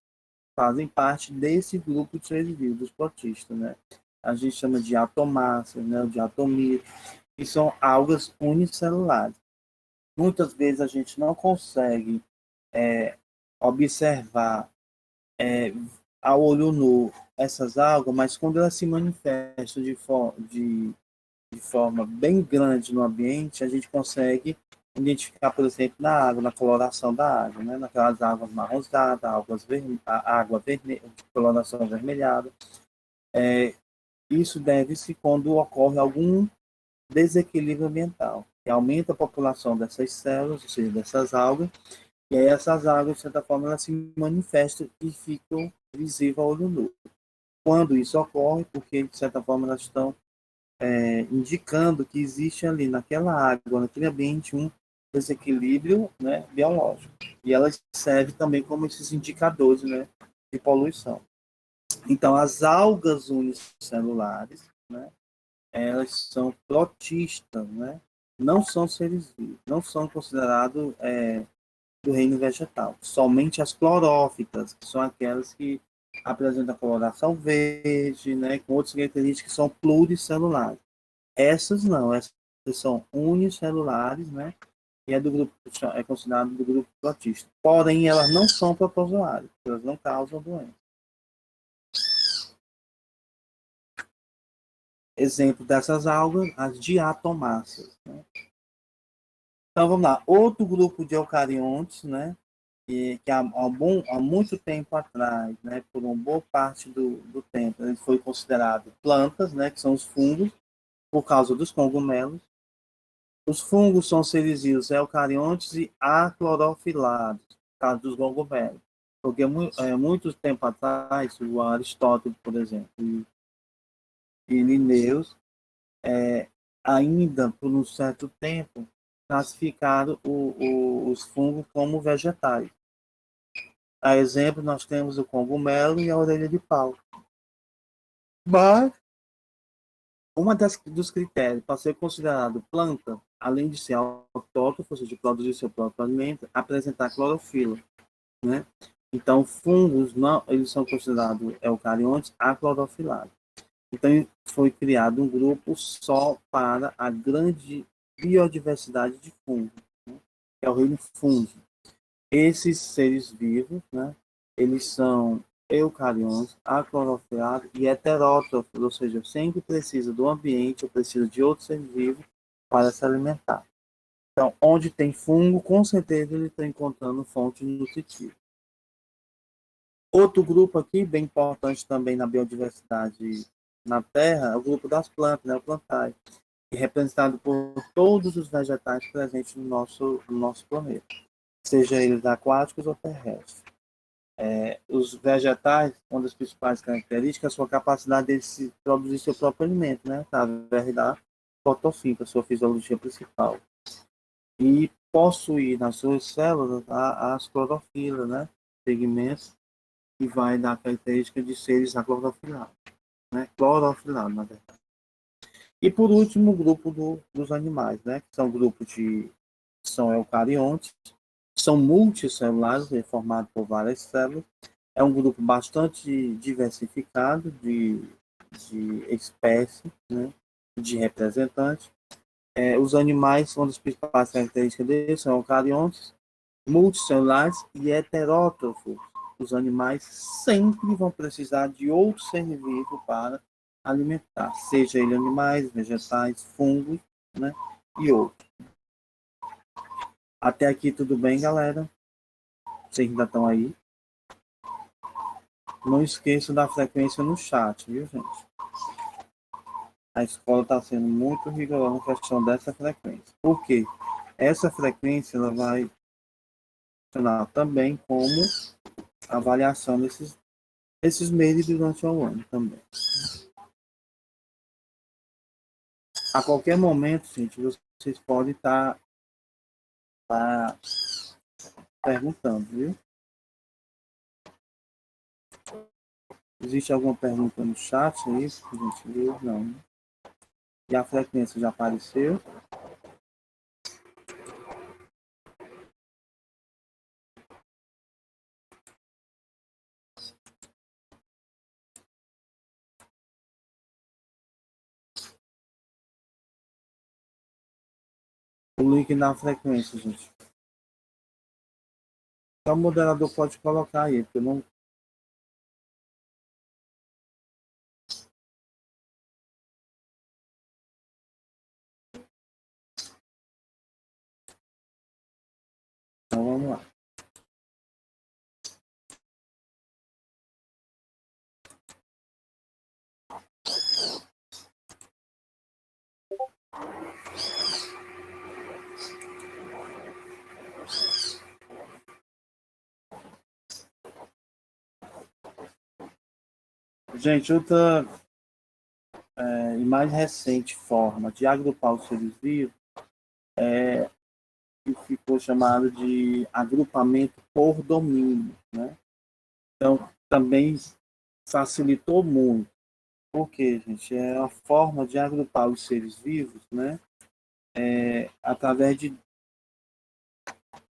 fazem parte desse grupo de seres vivos, dos protistas, né? A gente chama de atomáceas, né, de atomitas, que são algas unicelulares. Muitas vezes a gente não consegue observar ao olho nu essas algas, mas quando elas se manifestam de forma bem grande no ambiente, a gente consegue identificar, por exemplo, na água, na coloração da água, né? Naquelas águas marronzadas, água vermelha, de coloração avermelhada. Isso deve-se quando ocorre algum desequilíbrio ambiental, que aumenta a população dessas células, ou seja, dessas algas, e aí essas algas, de certa forma, elas se manifestam e ficam visíveis ao olho nu. Quando isso ocorre, porque, de certa forma, elas estão indicando que existe ali naquela água, naquele ambiente, um desequilíbrio, né, biológico. E elas servem também como esses indicadores, né, de poluição. Então, as algas unicelulares, né, elas são protistas, né, não são seres vivos, não são considerados do reino vegetal. Somente as clorófitas, que são aquelas que apresentam coloração verde, né, com outras características que são pluricelulares. Essas não, essas são unicelulares, né? E é do grupo, é considerado do grupo protista. Porém, elas não são protozoárias, elas não causam doença. Exemplo dessas algas, as diatomáceas, né? Então, vamos lá. Outro grupo de eucariontes, né? Que há muito tempo atrás, né, por uma boa parte do tempo, ele foi considerado plantas, né, que são os fungos, por causa dos cogumelos. Os fungos são seres vivos eucariontes e aclorofilados, por causa dos cogumelos. Porque muito tempo atrás, o Aristóteles, por exemplo, e Linnaeus, ainda por um certo tempo, classificaram os fungos como vegetais. A exemplo, nós temos o cogumelo e a orelha de pau. Mas, dos critérios para ser considerado planta, além de ser autótrofo, ou seja, produzir seu próprio alimento, apresentar clorofila, né? Então, fungos, não, eles são considerados eucariontes aclorofilados. Então, foi criado um grupo só para a grande biodiversidade de fungos, né? Que é o reino fungo. Esses seres vivos, né, eles são eucariontes, aclorofilados e heterótrofos, ou seja, sempre precisa do ambiente ou precisa de outro ser vivo para se alimentar. Então, onde tem fungo, com certeza ele está encontrando fonte nutritiva. Outro grupo aqui, bem importante também na biodiversidade na Terra, é o grupo das plantas, né, o plantae, que é representado por todos os vegetais presentes no nosso planeta, seja eles aquáticos ou terrestres. Os vegetais, uma das principais características, é a sua capacidade de se produzir seu próprio alimento, né, através da fotossíntese, sua fisiologia principal. E possuir nas suas células as clorofilas, né, pigmentos, que vai dar a característica de seres aclorofilados, né, clorofilados, na verdade. E por último, o grupo dos animais, né, que são grupos são eucariontes, são multicelulares, formados por várias células. É um grupo bastante diversificado de espécies, né, de representantes. Os animais são das principais características deles, são eucariontes, multicelulares e heterótrofos. Os animais sempre vão precisar de outro ser vivo para alimentar, seja ele animais, vegetais, fungos, né, e outros. Até aqui tudo bem, galera? Vocês ainda estão aí? Não esqueçam da frequência no chat, viu, gente? A escola está sendo muito rigorosa na questão dessa frequência. Por quê? Essa frequência ela vai funcionar também como avaliação desses meses durante o ano também. A qualquer momento, gente, vocês podem estar perguntando, viu? Existe alguma pergunta no chat aí? Que a gente viu? Não. E a frequência já apareceu? O link na frequência, gente. Só o moderador pode colocar aí, porque eu não. Então vamos lá. Gente, outra e mais recente forma de agrupar os seres vivos que ficou chamado de agrupamento por domínio, né? Então, também facilitou muito. Porque, gente, é a forma de agrupar os seres vivos, né? Através de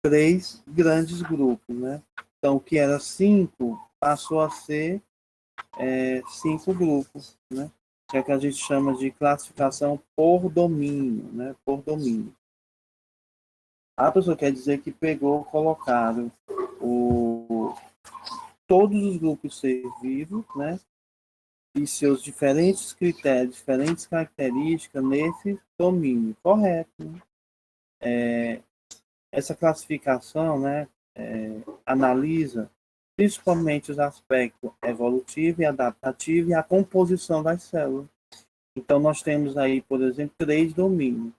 3 grandes grupos, né? Então, o que era 5 passou a ser 5 grupos, né? Que é o que a gente chama de classificação por domínio, né? Por domínio. A pessoa quer dizer que pegou, colocaram todos os grupos ser vivos, né? E seus diferentes critérios, diferentes características nesse domínio, correto? Né? Essa classificação, né, analisa principalmente os aspectos evolutivo e adaptativo e a composição das células. Então, nós temos aí, por exemplo, 3 domínios.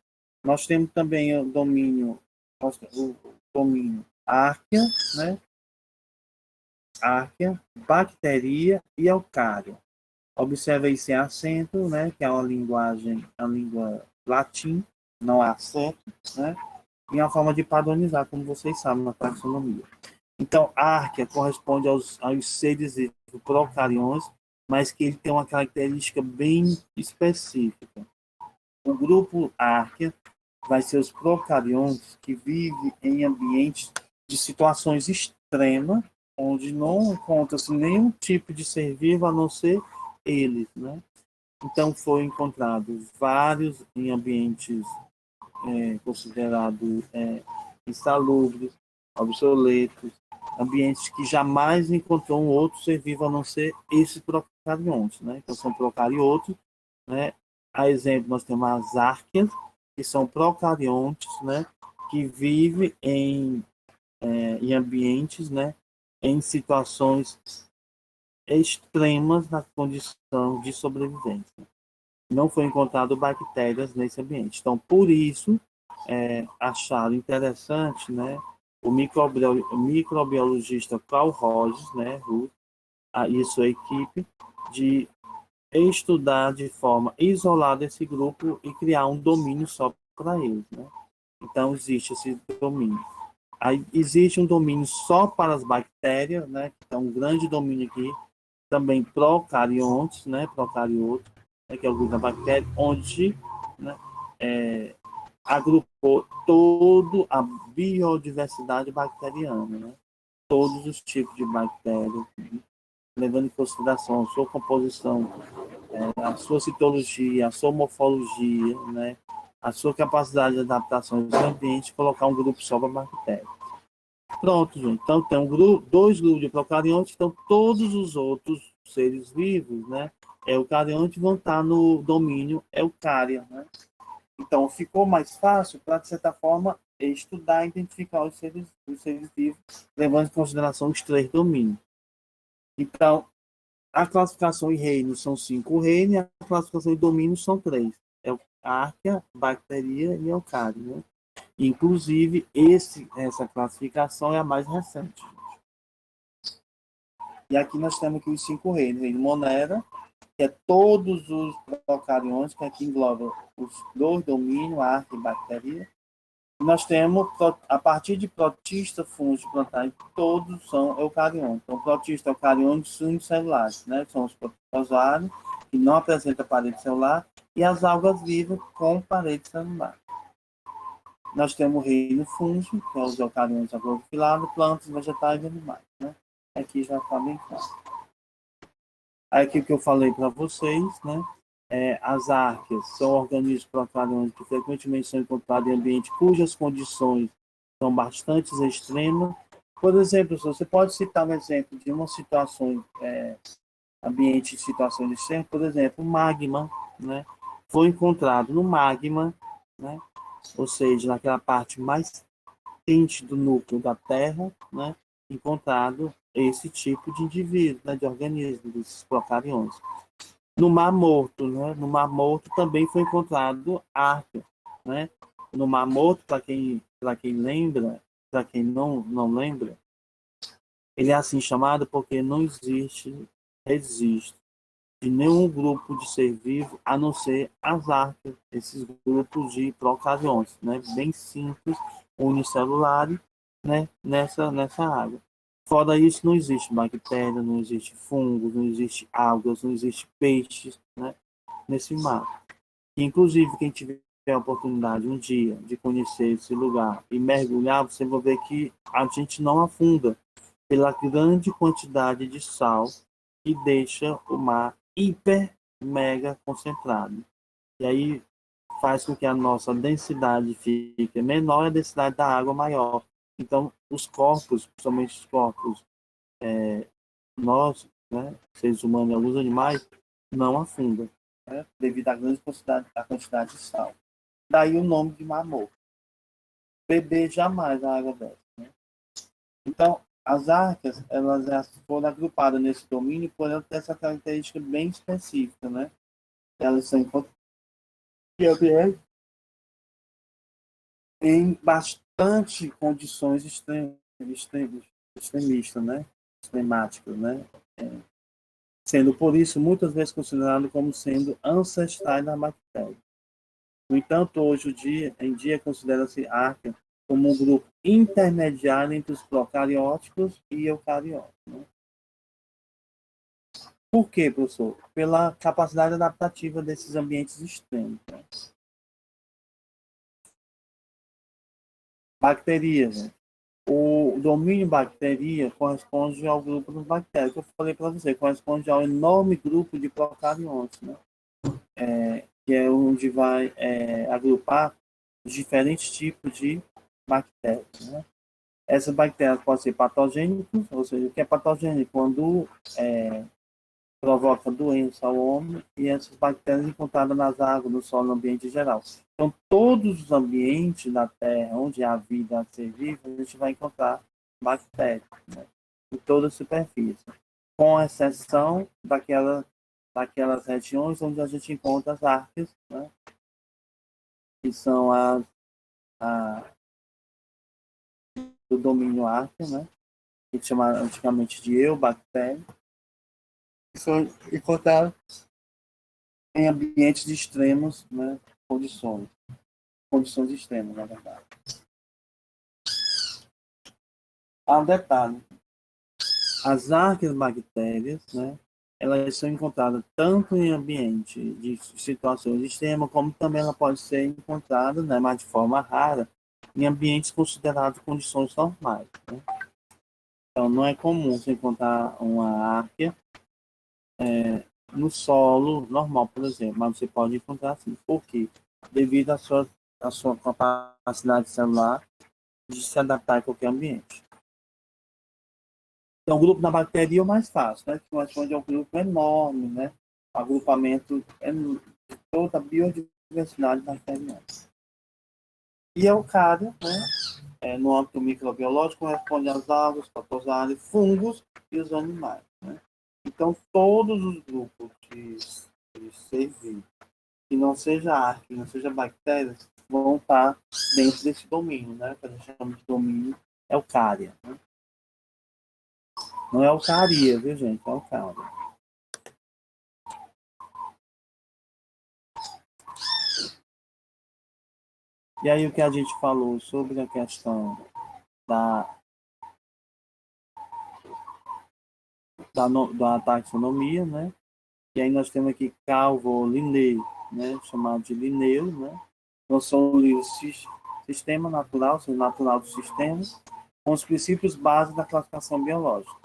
Nós temos também o domínio árquea, né? Árquea, bacteria e eucária. Observe aí sem acento, né? Que é uma linguagem, a língua latim, não há acento, né? E uma forma de padronizar, como vocês sabem, na taxonomia. Então, a árquea corresponde aos seres procariões, mas que ele tem uma característica bem específica. O grupo árquea vai ser os procariontes que vivem em ambientes de situações extremas, onde não encontra-se nenhum tipo de ser vivo a não ser eles, né? Então, foi encontrado vários em ambientes considerados insalubres, obsoletos, ambientes que jamais encontrou um outro ser vivo a não ser esses procariontes, né? Então, são procariotos, né? A exemplo, nós temos as árqueas, que são procariontes, né? Que vivem em ambientes, né? Em situações extremas na condição de sobrevivência. Não foi encontrado bactérias nesse ambiente. Então, por isso, acharam interessante, né? O microbiologista Carl Rogers, né? E sua equipe, de estudar de forma isolada esse grupo e criar um domínio só para eles, né? Então, existe esse domínio. Aí, existe um domínio só para as bactérias, né? Então, um grande domínio aqui, também procariontes, né? Procariotos, né? Que é o grupo da bactéria, onde, né? Agrupou toda a biodiversidade bacteriana, né? Todos os tipos de bactérias, levando em consideração a sua composição, a sua citologia, a sua morfologia, né? A sua capacidade de adaptação ao ambiente, colocar um grupo só para bactérias. Pronto, gente. Então, tem dois grupos de procariontes, então todos os outros seres vivos, né? Eucariontes vão estar no domínio eucária, né? Então, ficou mais fácil para, de certa forma, estudar e identificar os seres vivos, levando em consideração os 3 domínios. Então, a classificação em reinos são 5 reinos e a classificação em domínios são 3. É a árquea, bacteria e eucária, né? Inclusive, essa classificação é a mais recente. E aqui nós temos aqui os 5 reinos. Reino Monera, que é todos os procariontes, que aqui engloba os 2 domínios, a árquea e bacteria. E nós temos, a partir de protista, fungos, plantários, todos são eucariontes. Então, protista, eucariontes unicelulares, né? São os protozoários, que não apresentam parede celular, e as algas vivas com parede celular. Nós temos o reino fúngico, que é os eucariontes aglomerados, plantas, vegetais e animais, né? Aqui já está bem claro. Aí aqui que eu falei para vocês, né? As árqueas são organismos procariontes que frequentemente são encontrados em ambientes cujas condições são bastante extremas. Por exemplo, você pode citar um exemplo de uma situação, ambiente de situações extremas, por exemplo, magma, né? Foi encontrado no magma, né? Ou seja, naquela parte mais quente do núcleo da Terra, né? Encontrado esse tipo de indivíduo, né? De organismos, desses procariontes. No Mar Morto, né? No Mar Morto também foi encontrado árquea, né? No Mar Morto, para quem lembra, para quem não lembra, ele é assim chamado porque não existe registro de nenhum grupo de ser vivo a não ser as árqueas, esses grupos de procariontes, né? Bem simples, unicelulares, né? Nessa água. Fora isso, não existe bactéria, não existe fungos, não existe algas, não existe peixes, né? Nesse mar. Inclusive, quem tiver a oportunidade um dia de conhecer esse lugar e mergulhar, você vai ver que a gente não afunda pela grande quantidade de sal que deixa o mar hiper mega concentrado. E aí faz com que a nossa densidade fique menor e a densidade da água maior. Então, os corpos, principalmente os corpos nós, né, seres humanos e alguns animais, não afundam, né, devido à grande quantidade de sal. Daí o nome de Mar Morto. beber jamais a água dessa, né? Então, as arcas, elas já foram agrupadas nesse domínio por ela ter essa característica bem específica, né? Elas são encontradas em bastante condições extremistas, né? Extremáticas, né? Sendo por isso muitas vezes considerado como sendo ancestrais da bactéria. No entanto, hoje em dia considera-se arca como um grupo intermediário entre os procarióticos e eucarióticos, né? Por quê, professor? Pela capacidade adaptativa desses ambientes extremos, né? Bacterias, né? O domínio bacteria corresponde ao grupo dos bactérias, que eu falei para você, corresponde ao enorme grupo de procariontes, né? Que é onde vai agrupar os diferentes tipos de bactérias, né? Essas bactérias podem ser patogênicas, ou seja, o que é patogênico? Quando provoca doença ao homem, e essas bactérias encontradas nas águas, no solo, no ambiente geral. Então, todos os ambientes da Terra onde há vida a ser viva, a gente vai encontrar bactérias, né? Em toda a superfície, com exceção daquelas regiões onde a gente encontra as arcas, né? Que são do domínio árqueo, né? Que se chama antigamente de eubactéria, que são encontradas em ambientes de extremos, né? Condições extremas, na verdade. Há um detalhe: as arqueobactérias, né? Elas são encontradas tanto em ambiente de situações extremas, como também ela pode ser encontrada, né, mas de forma rara, em ambientes considerados condições normais, né? Então, não é comum você encontrar uma árquea no solo normal, por exemplo, mas você pode encontrar sim. Por quê? Devido à sua capacidade celular de se adaptar a qualquer ambiente. Então, o grupo da bactéria é o mais fácil, né? Que corresponde ao grupo enorme, né? Agrupamento de toda a biodiversidade bacteriana. E a eucária, né? No âmbito microbiológico, corresponde às algas, protozoários, fungos e os animais, né? Então, todos os grupos de ser vivo, que não seja arca, que não seja bactérias, vão estar dentro desse domínio, né? Que a gente chama de domínio eucária, né? Não é eucaria, viu, gente? É eucária. E aí o que a gente falou sobre a questão da taxonomia, né? E aí nós temos aqui Calvo, Linné, né? Chamado de Linneu, né? Então são livros Sistema Natural, ou seja, natural do sistema, com os princípios básicos da classificação biológica.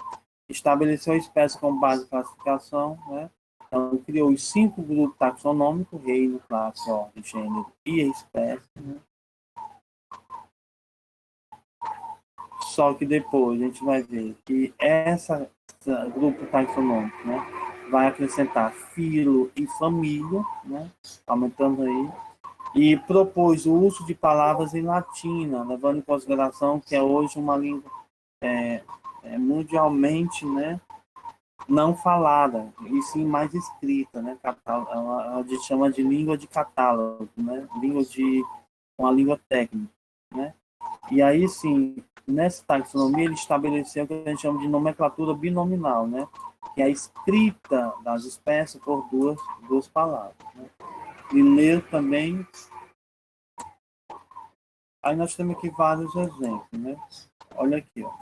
Estabeleceu a espécie como base de classificação, né? Então, criou os 5 grupos taxonômicos: reino, classe, ordem, gênero e espécie, né? Só que depois a gente vai ver que essa grupo taxonômico, né, vai acrescentar filo e família, né, aumentando aí, e propôs o uso de palavras em latina, levando em consideração que é hoje uma língua mundialmente, né, não falada, e sim mais escrita, né, a gente chama de língua de catálogo, né, uma língua técnica, né. E aí sim, nessa taxonomia ele estabeleceu o que a gente chama de nomenclatura binominal, né, que é a escrita das espécies por duas palavras, né. E ler também. Aí nós temos aqui vários exemplos, né. Olha aqui, ó.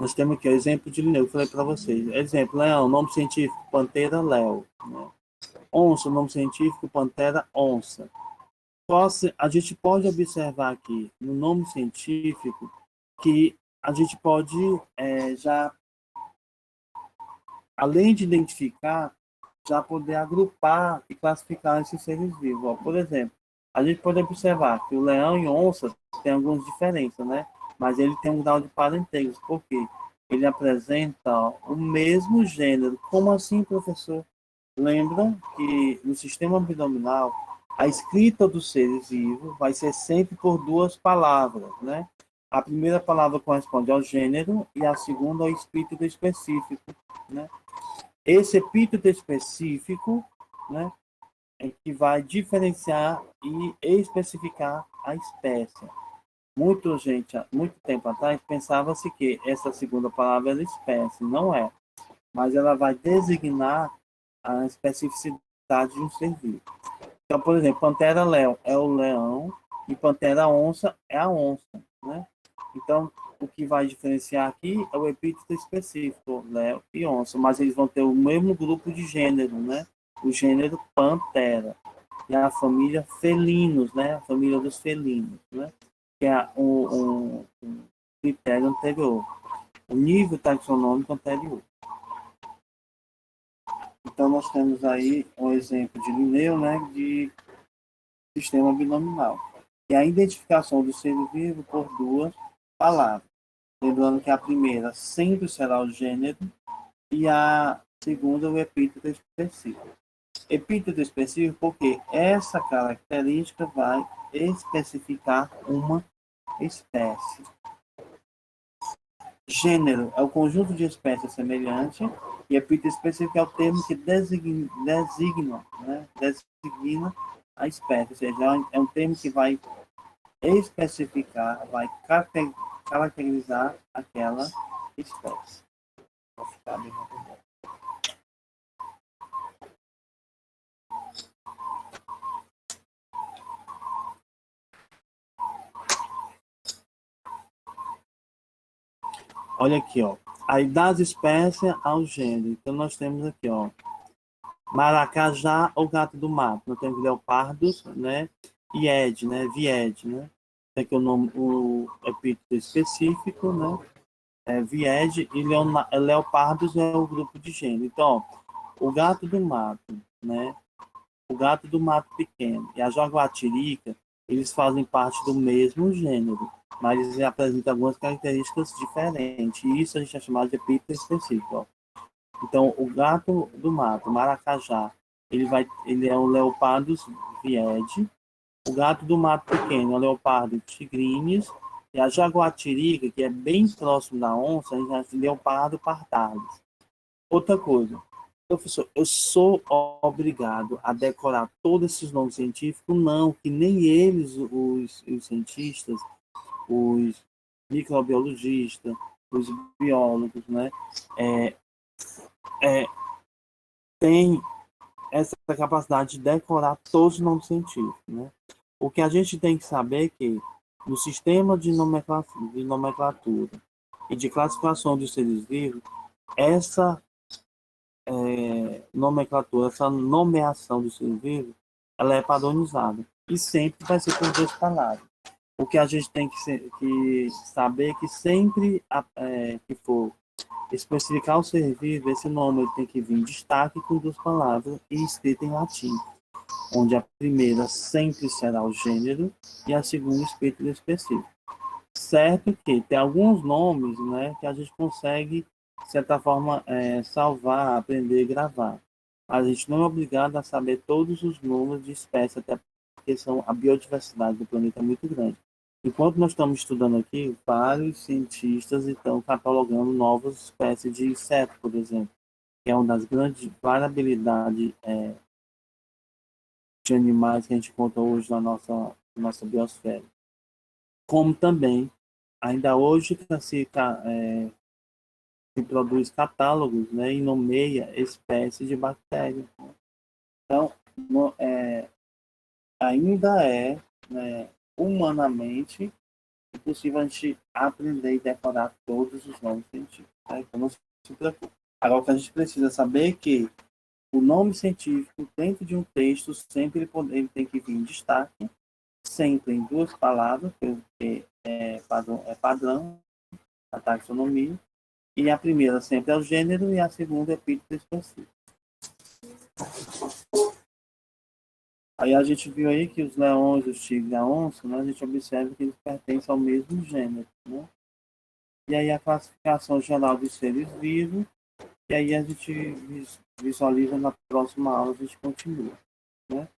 Nós temos aqui o exemplo de Linneu, eu falei para vocês. Exemplo, leão, nome científico, Pantera Léo, né? Onça, nome científico, Pantera Onça. A gente pode observar aqui no nome científico que a gente pode já, além de identificar, já poder agrupar e classificar esses seres vivos. Ó, por exemplo, a gente pode observar que o leão e onça tem algumas diferenças, né? Mas ele tem um grau de parentesco, porque ele apresenta o mesmo gênero. Como assim, professor? Lembra que no sistema abdominal A escrita dos seres vivos vai ser sempre por duas palavras, né? A primeira palavra corresponde ao gênero e a segunda ao epíteto específico, né? Esse epíteto específico, né, é que vai diferenciar e especificar a espécie. Muito tempo atrás, pensava-se que essa segunda palavra era espécie. Não é, mas ela vai designar a especificidade de um ser vivo. Então, por exemplo, Pantera-Léo é o leão e Pantera-Onça é a onça, né? Então, o que vai diferenciar aqui é o epíteto específico, Léo e onça, mas eles vão ter o mesmo grupo de gênero, né? O gênero Pantera. E a família felinos, né? A família dos felinos, né? Que é um critério anterior. O nível taxonômico anterior. Então, nós temos aí um exemplo de Linneu, né, de sistema binominal. E a identificação do ser vivo por duas palavras. Lembrando que a primeira sempre será o gênero e a segunda o epíteto específico. Epíteto específico porque essa característica vai especificar uma espécie. Gênero é o conjunto de espécies semelhantes e epíteto específico é o termo que designa, né? Designa a espécie, ou seja, é um termo que vai especificar, vai caracterizar aquela espécie. Vou ficar bem rapidinho. Olha aqui, ó. Aí das espécies ao gênero. Então nós temos aqui, ó, maracajá ou gato do mato. Nós temos leopardos, né? Ied, né? Vied, né? Tem aqui o nome, o epíteto específico, né? Vied e leopardos é o grupo de gênero. Então, ó, o gato do mato, né? O gato do mato pequeno e a jaguatirica, eles fazem parte do mesmo gênero, mas eles apresentam algumas características diferentes. E isso a gente é chamado de epíteto específico. Ó. Então, o gato do mato, maracajá, ele é o leopardo viede. O gato do mato pequeno é o leopardo tigrinis. E a jaguatirica, que é bem próximo da onça, a gente chama de leopardo pardalis. Outra coisa, professor, eu sou obrigado a decorar todos esses nomes científicos? Não, que nem eles, os cientistas, os microbiologistas, os biólogos, né, é, têm essa capacidade de decorar todos os nomes científicos, né? O que a gente tem que saber é que no sistema de nomenclatura e de classificação dos seres vivos, essa nomenclatura, essa nomeação do ser vivo, ela é padronizada e sempre vai ser por duas palavras. O que a gente tem que saber é que sempre que for especificar o ser vivo, esse nome ele tem que vir em destaque com duas palavras e escrito em latim, onde a primeira sempre será o gênero e a segunda o epíteto específico. Certo que tem alguns nomes, né, que a gente consegue, de certa forma, salvar, aprender e gravar. Mas a gente não é obrigado a saber todos os nomes de espécies, até porque a biodiversidade do planeta é muito grande. Enquanto nós estamos estudando aqui, vários cientistas estão catalogando novas espécies de insetos, por exemplo, que é uma das grandes variabilidades de animais que a gente encontra hoje na nossa biosfera. Como também, ainda hoje, se produz catálogos, né, e nomeia espécies de bactérias. Então, ainda é, né, humanamente impossível a gente aprender e decorar todos os nomes científicos. Tá? Então, não se preocupe. Agora, o que a gente precisa saber é que o nome científico, dentro de um texto, sempre ele tem que vir em destaque, sempre em duas palavras, porque é padrão a taxonomia, e a primeira sempre é o gênero e a segunda é epíteto específico. Aí a gente viu aí que os leões, os tigres e a onça, né, a gente observa que eles pertencem ao mesmo gênero, né? E aí a classificação geral dos seres vivos, e aí a gente visualiza na próxima aula, a gente continua, né?